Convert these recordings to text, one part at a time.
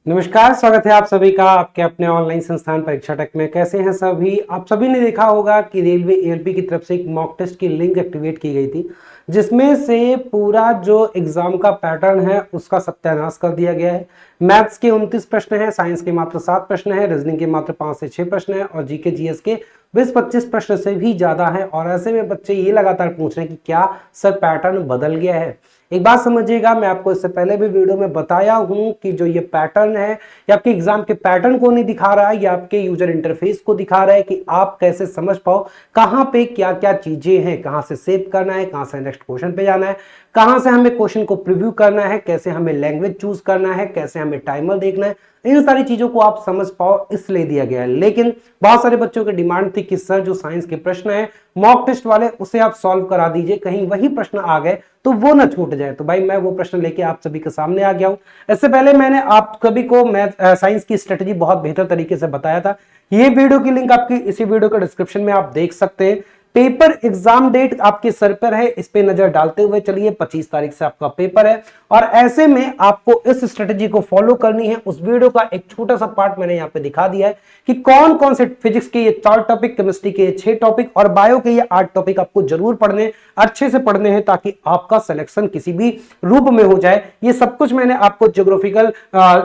नमस्कार, स्वागत है आप सभी का आपके अपने ऑनलाइन संस्थान परीक्षा टेक में। कैसे हैं सभी? आप सभी ने देखा होगा कि रेलवे एएलपी की तरफ से एक मॉक टेस्ट की लिंक एक्टिवेट की गई थी, जिसमें से पूरा जो एग्जाम का पैटर्न है उसका सत्यानाश कर दिया गया है। मैथ्स के 29 प्रश्न हैं, साइंस के मात्र 7 प्रश्न हैं, रीजनिंग के मात्र 5 से 6 प्रश्न हैं और जीके जीएस के 20-25 प्रश्न से भी ज्यादा है। और ऐसे में बच्चे ये लगातार पूछ रहे हैं कि क्या सर पैटर्न बदल गया है। एक बात समझिएगा, मैं आपको इससे पहले भी वीडियो में बताया हूं कि जो ये पैटर्न है ये आपके एग्जाम के पैटर्न को नहीं दिखा रहा है, ये आपके यूजर इंटरफेस को दिखा रहा है कि आप कैसे समझ पाओ कहां पे क्या क्या चीजें हैं, कहां से सेव करना है, कहां से नेक्स्ट क्वेश्चन पे जाना है, कहां से हमें क्वेश्चन को प्रीव्यू करना है, कैसे हमें लैंग्वेज चूज करना है, कैसे हमें टाइमर देखना है। इन सारी चीजों को आप समझ पाओ इसलिए दिया गया है। लेकिन बहुत सारे बच्चों की डिमांड थी कि सर जो साइंस के प्रश्न है मॉक टेस्ट वाले उसे आप सॉल्व करा दीजिए, कहीं वही प्रश्न आ गए तो वो ना छूट जाए। तो भाई मैं वो प्रश्न लेके आप सभी के सामने आ गया हूं। इससे पहले मैंने आप सभी को मैथ साइंस की स्ट्रेटजी बहुत बेहतर तरीके से बताया था। ये वीडियो की लिंक आपकी इसी वीडियो के डिस्क्रिप्शन में आप देख सकते हैं। पेपर एग्जाम डेट आपके सर पर है, इस पे नजर डालते हुए चलिए। 25 तारीख से आपका पेपर है और ऐसे में आपको इस स्ट्रेटजी को फॉलो करनी है। उस वीडियो का एक छोटा सा पार्ट मैंने यहाँ पे दिखा दिया है कि कौन कौन से फिजिक्स के ये 4 टॉपिक, केमिस्ट्री के 6 टॉपिक और बायो के ये 8 टॉपिक आपको जरूर पढ़ने, अच्छे से पढ़ने हैं ताकि आपका सिलेक्शन किसी भी रूप में हो जाए। ये सब कुछ मैंने आपको ज्योग्राफिकल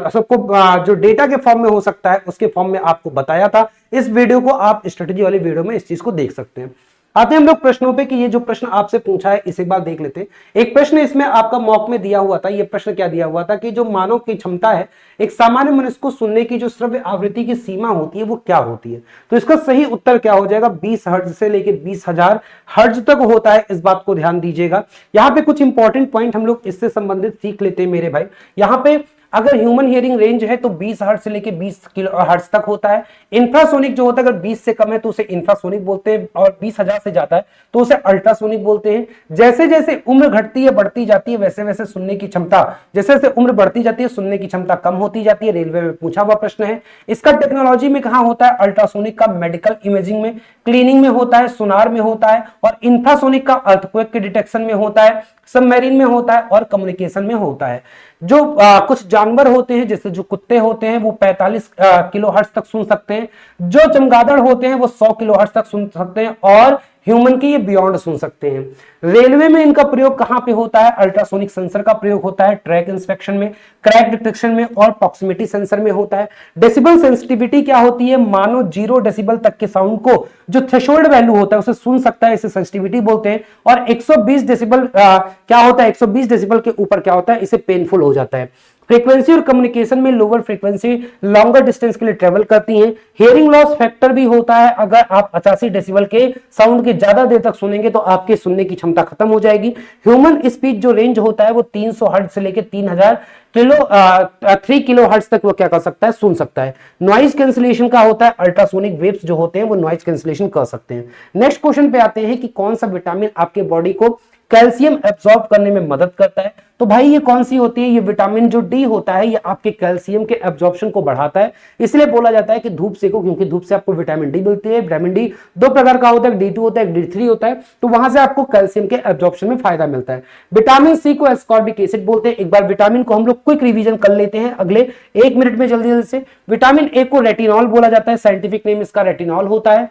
सबको जो डेटा के फॉर्म में हो सकता है उसके फॉर्म में आपको बताया था। इस वीडियो को आप स्ट्रेटजी वाली वीडियो में इस चीज को देख सकते हैं। आते हैं हम लोग प्रश्नों पे कि ये जो प्रश्न आपसे पूछा है इसे एक बार देख लेते हैं। एक प्रश्न इसमें आपका मॉक में दिया हुआ था। ये प्रश्न क्या दिया हुआ था कि जो मानव की क्षमता है एक सामान्य मनुष्य को सुनने की जो श्रव्य आवृत्ति की सीमा होती है वो क्या होती है। तो इसका सही उत्तर क्या हो जाएगा? 20 हर्ट्ज से लेके 20,000 हर्ट्ज तक होता है। इस बात को ध्यान दीजिएगा। यहाँ पे कुछ इंपॉर्टेंट पॉइंट हम लोग इससे संबंधित सीख लेते हैं मेरे भाई। यहाँ पे अगर ह्यूमन हियरिंग रेंज है तो 20 हर्ट्ज से लेके 20 किलो हर्ट्ज तक होता है। इंफ्रासोनिक जो होता है अगर 20 से कम है तो उसे इंफ्रासोनिक बोलते हैं और 20,000 से जाता है तो उसे अल्ट्रासोनिक बोलते हैं। जैसे जैसे उम्र घटती है बढ़ती जाती है वैसे वैसे सुनने की क्षमता, जैसे जैसे उम्र बढ़ती जाती है सुनने की क्षमता कम होती जाती है। रेलवे में पूछा हुआ प्रश्न है। इसका टेक्नोलॉजी में कहां होता है? अल्ट्रासोनिक का मेडिकल इमेजिंग में, क्लीनिंग में होता है, सुनार में होता है और इंफ्रासोनिक का अर्थक्वेक के डिटेक्शन में होता है, सबमरीन में होता है और कम्युनिकेशन में होता है। जो कुछ जानवर होते हैं जैसे जो कुत्ते होते हैं वो 45 किलो हर्ट्ज तक सुन सकते हैं। जो चमगादड़ होते हैं वो 100 किलो हर्ट्ज तक सुन सकते हैं और ह्यूमन की ये बियॉन्ड सुन सकते हैं। रेलवे में इनका प्रयोग कहां पे होता है? अल्ट्रासोनिक सेंसर का प्रयोग होता है ट्रैक इंस्पेक्शन में, क्रैक डिटेक्शन में और प्रॉक्सिमिटी सेंसर में होता है। डेसिबल सेंसिटिविटी क्या होती है? मानो 0 डेसिबल तक के साउंड को जो थ्रेशोल्ड वैल्यू होता है उसे सुन सकता है, इसे सेंसिटिविटी बोलते हैं। और 120 डेसिबल क्या होता है? 120 डेसिबल के ऊपर क्या होता है? इसे पेनफुल हो जाता है। फ्रीक्वेंसी और कम्युनिकेशन में लोअर फ्रीक्वेंसी लॉन्गर डिस्टेंस के लिए ट्रेवल करती हैं। हियरिंग लॉस फैक्टर भी होता है। अगर आप 85 डेसिबल के साउंड के ज्यादा देर तक सुनेंगे तो आपके सुनने की क्षमता खत्म हो जाएगी। ह्यूमन स्पीच जो रेंज होता है वो 300 हर्ट्ज से लेकर 3 किलो हर्ट्ज तक वो क्या कर सकता है? सुन सकता है। नॉइज कैंसिलेशन का होता है। अल्ट्रासोनिक वेव्स जो होते हैं वो नॉइज कैंसिलेशन कर सकते हैं। नेक्स्ट क्वेश्चन पे आते हैं कि कौन सा विटामिन आपके बॉडी को कैल्शियम एब्सॉर्ब करने में मदद करता है। तो भाई ये कौन सी होती है? ये विटामिन जो डी होता है ये आपके कैल्शियम के एब्जॉर्प्शन को बढ़ाता है। इसलिए बोला जाता है कि धूप सेको, क्योंकि धूप से आपको विटामिन डी मिलती है। विटामिन डी 2 प्रकार का होता है, D2 होता है, D3 होता है। तो वहां से आपको कैल्शियम के एब्जॉर्प्शन में फायदा मिलता है। विटामिन सी को एस्कॉर्बिक एसिड बोलते हैं। एक बार विटामिन को हम लोग क्विक रिवीजन कर लेते हैं अगले 1 मिनट में जल्दी जल्दी से। विटामिन ए को रेटिनॉल बोला जाता है, साइंटिफिक नेम इसका रेटिनॉल होता है।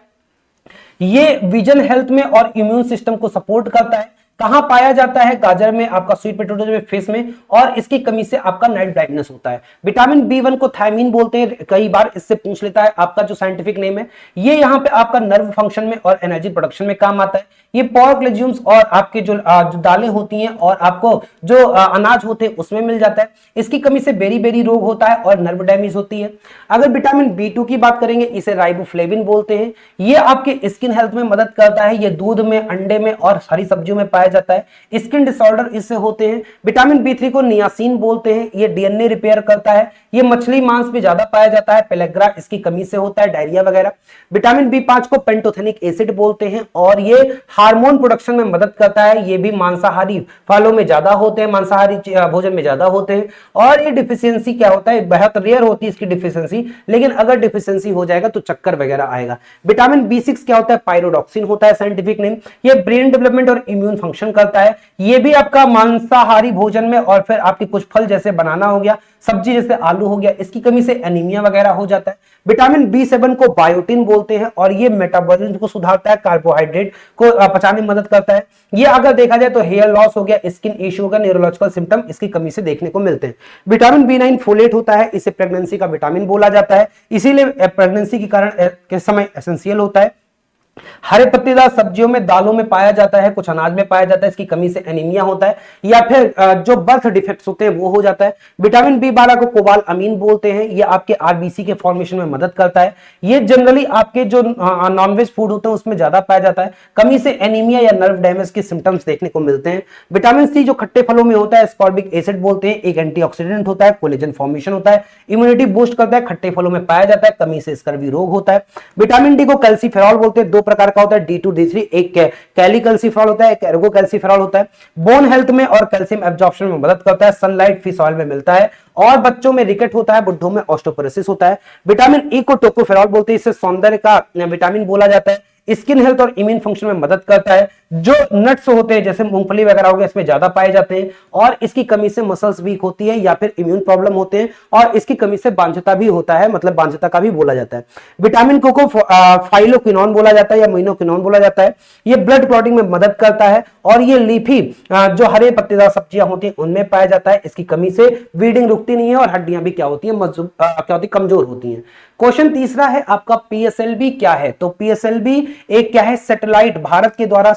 ये विजन हेल्थ में और इम्यून सिस्टम को सपोर्ट करता है। कहां पाया जाता है? गाजर में, आपका स्वीट पोटैटो में, फिश में और इसकी कमी से आपका नाइट ब्लाइंडनेस होता है। विटामिन बी1 को थायमीन बोलते हैं। कई बार इससे पूछ लेता है आपका जो साइंटिफिक नेम है। ये यहां पे आपका नर्व फंक्शन में और एनर्जी प्रोडक्शन में काम आता है। ये पॉर्क लेज्यूम्स और आपके जो दालें होती हैं और आपको जो अनाज होते हैं उसमें मिल जाता है। इसकी कमी से बेरी बेरी रोग होता है और नर्व डैमेज होती है। अगर विटामिन बी2 की बात करेंगे इसे राइबोफ्लेविन बोलते हैं। ये आपके स्किन हेल्थ में मदद करता है। ये दूध में, अंडे में और हरी सब्जियों में पाया जाता है। स्किन डिसऑर्डर इससे होते हैं। विटामिन बी3 को नियासिन बोलते हैं। ये डीएनए रिपेयर करता है। ये मछली मांस में ज्यादा पाया जाता है। पेलेग्रा इसकी कमी से होता है, डायरिया वगैरह। विटामिन बी5 को पेंटोथेनिक एसिड बोलते हैं और ये हार्मोन प्रोडक्शन में मदद करता है। ये भी मांसाहारी फलों में ज्यादा होते हैं, मांसाहारी भोजन में ज्यादा होते हैं। और ये डिफिशियंसी क्या होता है? बहुत रेयर होती है इसकी डिफिशियंसी, लेकिन अगर डिफिशियंसी हो जाएगा तो चक्कर वगैरह आएगा। विटामिन बी6 क्या होता है? पायरोडॉक्सिन होता है साइंटिफिक नेम। ये ब्रेन डेवलपमेंट और इम्यून फंक्शन फंक्शन करता है। ये भी आपका मांसाहारी भोजन में, और फिर आपके कुछ फल जैसे बनाना हो गया, सब्जी जैसे आलू हो गया, इसकी कमी से एनीमिया वगैरह हो जाता है। विटामिन B7 को बायोटिन बोलते हैं और ये मेटाबॉलिज्म को सुधारता है, कार्बोहाइड्रेट को पचाने में मदद करता है। ये अगर देखा जाए तो हेयर लॉस हो गया, स्किन इश्यू होगा, न्यूरोलॉजिकल सिम्टम इसकी कमी से देखने को मिलते हैं। विटामिन B9 फोलेट होता है, इसे प्रेगनेंसी का विटामिन बोला जाता है, इसीलिए प्रेगनेंसी के कारण के समय एसेंशियल होता है। हरे पत्तेदार सब्जियों में, दालों में पाया जाता है, कुछ अनाज में पाया जाता है, इसकी कमी से एनीमिया होता है या फिर जो बर्थ डिफेक्ट्स होते हैं वो हो जाता है। विटामिन B12 को कोबाल अमीन बोलते हैं, ये आपके आरबीसी के फॉर्मेशन में मदद करता है। ये जनरली आपके जो नॉनवेज फूड होते हैं उसमें ज्यादा पाया जाता है, कमी से एनीमिया या नर्व डैमेज के सिम्टम्स देखने को मिलते हैं। विटामिन C जो खट्टे फलों में होता है, एस्कॉर्बिक एसिड बोलते हैं, एक एंटीऑक्सीडेंट होता है, कोलेजन फॉर्मेशन होता है, इम्यूनिटी बूस्ट करता है, खट्टे फलों में पाया जाता है, कमी से स्कर्वी रोग होता है। विटामिन D को कैल्सीफेरॉल बोलते हैं, दो प्रकार का होता है, D2 D3, एक कैलिकल्सीफेरॉल होता है, एक एर्गोकैल्सीफेरॉल होता है। बोन हेल्थ में और कैल्शियम एब्जॉर्प्शन में मदद करता है, सनलाइट फिश ऑयल में मिलता है, और बच्चों में रिकेट होता है, बुढ़ों में ऑस्टियोपोरोसिस होता है। विटामिन E को टोकोफेरॉल बोलते हैं, इसे सौंदर्य का विटामिन बोला जाता है, स्किन हेल्थ और इम्यून फंक्शन में मदद करता है। जो नट्स होते हैं जैसे मूंगफली वगैरह हो गया, इसमें ज्यादा पाए जाते हैं, और इसकी कमी से मसल्स वीक होती है या फिर इम्यून प्रॉब्लम होते हैं, और इसकी कमी से बांझता भी होता है, मतलब बांझता का भी बोला जाता है। विटामिन को फाइलोक्विनोन बोला जाता है या मोइनोक्विनोन बोला जाता है, ये ब्लड क्लॉटिंग में मदद करता है, और ये लीफी जो हरे पत्तेदार सब्जियां होती हैं उनमें पाया जाता है। इसकी कमी से ब्लीडिंग रुकती नहीं है और हड्डियां भी क्या होती है, कमजोर होती हैं। क्वेश्चन तीसरा है आपका, PSLV क्या है? तो PSLV एक क्या है, सैटेलाइट, भारत के द्वारा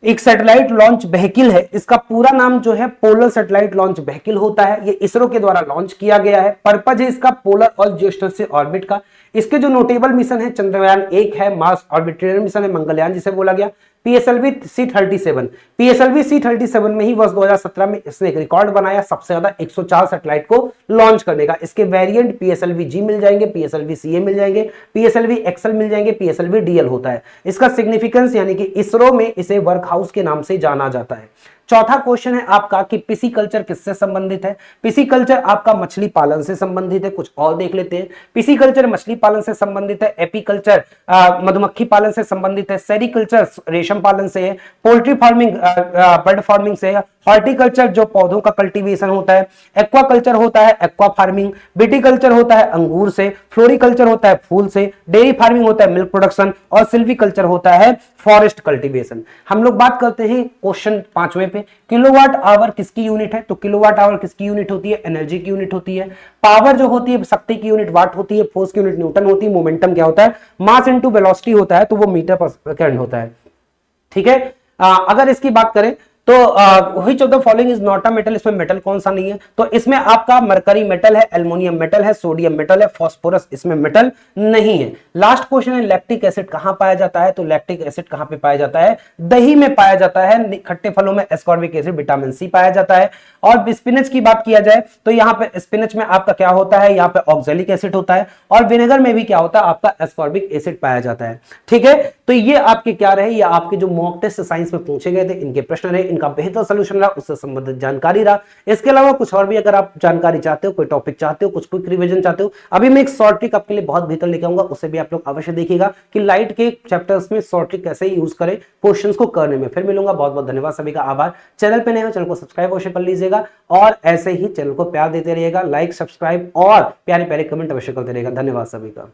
एक सैटेलाइट लॉन्च व्हीकल है। इसका पूरा नाम जो है पोलर सैटेलाइट लॉन्च व्हीकल होता है। ये इसरो के द्वारा लॉन्च किया गया है। पर्पज है इसका पोलर और जियोस्टेशनरी ऑर्बिट का। इसके जो नोटेबल मिशन है, चंद्रयान 1 है, मार्स ऑर्बिटरी मिशन है, मंगलयान जिसे बोला गया। PSLV C37 में ही वर्ष 2017 में इसने एक रिकॉर्ड बनाया, सबसे ज्यादा 104 सैटेलाइट को लॉन्च करने का। इसके वेरिएंट PSLV G मिल जाएंगे, PSLV CA मिल जाएंगे, PSLV XL मिल जाएंगे, PSLV DL होता है। इसका सिग्निफिकेंस यानी कि इसरो में इसे वर्क हाउस के नाम से जाना जाता है। चौथा क्वेश्चन है आपका कि पिसीकल्चर किससे संबंधित है? पिसीकल्चर आपका मछली पालन से संबंधित है। कुछ और देख लेते हैं। पिसीकल्चर मछली पालन से संबंधित है, एपीकल्चर मधुमक्खी पालन से संबंधित है, सेरिकल्चर रेशम पालन से है, पोल्ट्री फार्मिंग बर्ड फार्मिंग से है, हॉर्टिकल्चर जो पौधों का कल्टीवेशन होता है, एक्वाकल्चर होता है एक्वा फार्मिंग, विटिकल्चर होता है अंगूर से, फ्लोरिकल्चर होता है फूल से, डेयरी फार्मिंग होता है मिल्क प्रोडक्शन, और सिल्वीकल्चर होता है फॉरेस्ट कल्टीवेशन। हम लोग बात करते हैं क्वेश्चन 5वें पे, किलोवाट आवर किसकी यूनिट है? तो किलोवाट आवर किसकी यूनिट होती है? एनर्जी की यूनिट होती है। पावर जो होती है, शक्ति की यूनिट वाट होती है, फोर्स की यूनिट न्यूटन होती है, मोमेंटम क्या होता है? मास इनटू वेलोसिटी होता है, तो वो मीटर पर सेकंड होता है। ठीक है। अगर इसकी बात करें तो which of the following is not a metal, इसमें मेटल कौन सा नहीं है? तो इसमें आपका मरकरी मेटल है, एल्युमिनियम मेटल है, सोडियम मेटल है, फास्फोरस इसमें मेटल नहीं है। लास्ट क्वेश्चन है, लैक्टिक एसिड कहां पाया जाता है? तो लैक्टिक एसिड कहां पे पाया जाता है? दही में पाया जाता है। खट्टे फलों में एस्कॉर्बिक एसिड, विटामिन C पाया जाता है। और स्पिनच की बात किया जाए तो यहाँ पे स्पिनच में आपका क्या होता है? यहाँ पे ऑक्सैलिक एसिड होता है, और विनेगर में भी क्या होता है? आपका एस्कॉर्बिक एसिड पाया जाता है। ठीक है, तो ये आपके क्या रहे? ये आपके जो मॉक टेस्ट साइंस में पूछे गए थे, इनके प्रश्न रहे, इनका बेहतर सोल्यूशन रहा, उससे संबंधित जानकारी रहा। इसके अलावा कुछ और भी अगर आप जानकारी चाहते हो, कोई टॉपिक चाहते हो, कुछ क्विक रिवीजन चाहते हो, अभी मैं एक शॉर्ट ट्रिक आपके लिए बहुत बेहतर लेके आऊंगा, उसे भी आप लोग अवश्य देखिएगा कि लाइट के चैप्टर्स में शॉर्ट ट्रिक कैसे यूज करें क्वेश्चंस को करने में। फिर मिलूंगा, बहुत बहुत धन्यवाद सभी का आभार। चैनल पे नए हो, चैनल को सब्सक्राइब अवश्य कर लीजिएगा, और ऐसे ही चैनल को प्यार देते रहिएगा, लाइक सब्सक्राइब और प्यारे प्यारे कमेंट अवश्य करते रहिएगा। धन्यवाद सभी का।